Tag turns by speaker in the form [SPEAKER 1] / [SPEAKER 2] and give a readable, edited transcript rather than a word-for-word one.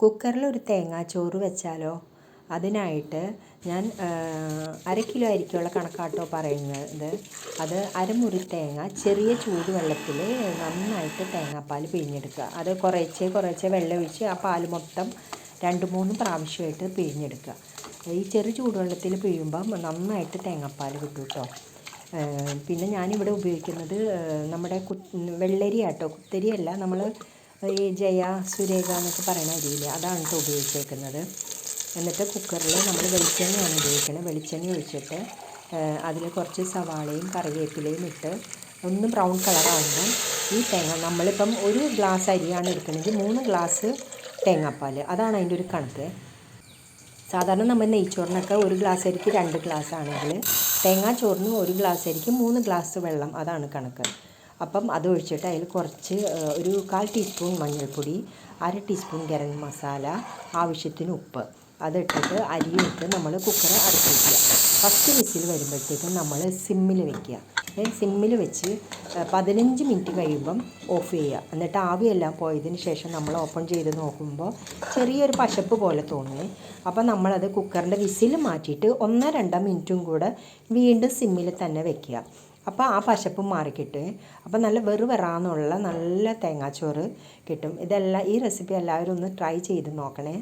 [SPEAKER 1] കുക്കറിലൊരു തേങ്ങാച്ചോറ് വെച്ചാലോ? അതിനായിട്ട് ഞാൻ 1/2 കിലോ അരിക്കുള്ള കണക്കാട്ടോ പറയുന്നത്. അത് അരമുറി തേങ്ങ ചെറിയ ചൂടുവെള്ളത്തിൽ നന്നായിട്ട് തേങ്ങാപ്പാൽ പിഴിഞ്ഞെടുക്കുക. അത് കുറേശ്ശെ വെള്ളം ഒഴിച്ച് ആ പാൽ മൊത്തം 2-3 പ്രാവശ്യമായിട്ട് പിഴിഞ്ഞെടുക്കുക. ഈ ചെറു ചൂടുവെള്ളത്തിൽ പിഴിയുമ്പം നന്നായിട്ട് തേങ്ങാപ്പാൽ കിട്ടും കേട്ടോ. പിന്നെ ഞാനിവിടെ ഉപയോഗിക്കുന്നത് നമ്മുടെ വെള്ളരി ആട്ടോ, കുത്തരിയല്ല. നമ്മൾ ഈ ജയ സുരേഖ എന്നൊക്കെ പറയുന്ന അരിയില്ലേ, അതാണ് കേട്ടോ ഉപയോഗിച്ചേക്കുന്നത്. എന്നിട്ട് കുക്കറിൽ നമ്മൾ വെളിച്ചെണ്ണയാണ് ഉപയോഗിക്കുന്നത്. വെളിച്ചെണ്ണ ഒഴിച്ചിട്ട് അതിൽ കുറച്ച് സവാളയും കറിവേപ്പിലയും ഇട്ട് ഒന്ന് ബ്രൗൺ കളറാകുമ്പോൾ ഈ തേങ്ങ, നമ്മളിപ്പം 1 ഗ്ലാസ് അരിയാണ് എടുക്കണമെങ്കിൽ 3 ഗ്ലാസ് തേങ്ങാപ്പാൽ, അതാണ് അതിൻ്റെ ഒരു കണക്ക്. സാധാരണ നമ്മൾ നെയ്ച്ചോറിനൊക്കെ 1 ഗ്ലാസ് അരിക്ക് 2 ഗ്ലാസ് ആണെങ്കിൽ തേങ്ങാച്ചോറിന് 1 ഗ്ലാസ് അരിക്ക് 3 ഗ്ലാസ് വെള്ളം, അതാണ് കണക്ക്. അപ്പം അത് ഒഴിച്ചിട്ട് അതിൽ കുറച്ച് ഒരു 1/4 ടീസ്പൂൺ മഞ്ഞൾപ്പൊടി, 1/2 ടീസ്പൂൺ ഗരം മസാല, ആവശ്യത്തിന് ഉപ്പ്, അതിട്ടിട്ട് അരിയിട്ട് നമ്മൾ കുക്കർ അടച്ച് വയ്ക്കുക. ഫസ്റ്റ് വിസിൽ വരുമ്പോഴത്തേക്കും നമ്മൾ സിമ്മിൽ വയ്ക്കുക. സിമ്മിൽ വെച്ച് 15 മിനിറ്റ് കഴിയുമ്പം ഓഫ് ചെയ്യുക. എന്നിട്ട് ആവിയെല്ലാം പോയതിന് ശേഷം നമ്മൾ ഓപ്പൺ ചെയ്ത് നോക്കുമ്പോൾ ചെറിയൊരു പശപ്പ് പോലെ തോന്നുന്നത്. അപ്പോൾ നമ്മളത് കുക്കറിൻ്റെ വിസിൽ മാറ്റിയിട്ട് 1-2 മിനിറ്റും കൂടെ വീണ്ടും സിമ്മിൽ തന്നെ വെക്കുക. അപ്പോൾ ആ പശപ്പ് മാറിക്കിട്ടും. അപ്പോൾ നല്ല വെറുവെറാന്നുള്ള നല്ല തേങ്ങാച്ചോറ് കിട്ടും. ഈ റെസിപ്പി എല്ലാവരും ഒന്ന് ട്രൈ ചെയ്ത് നോക്കണേ.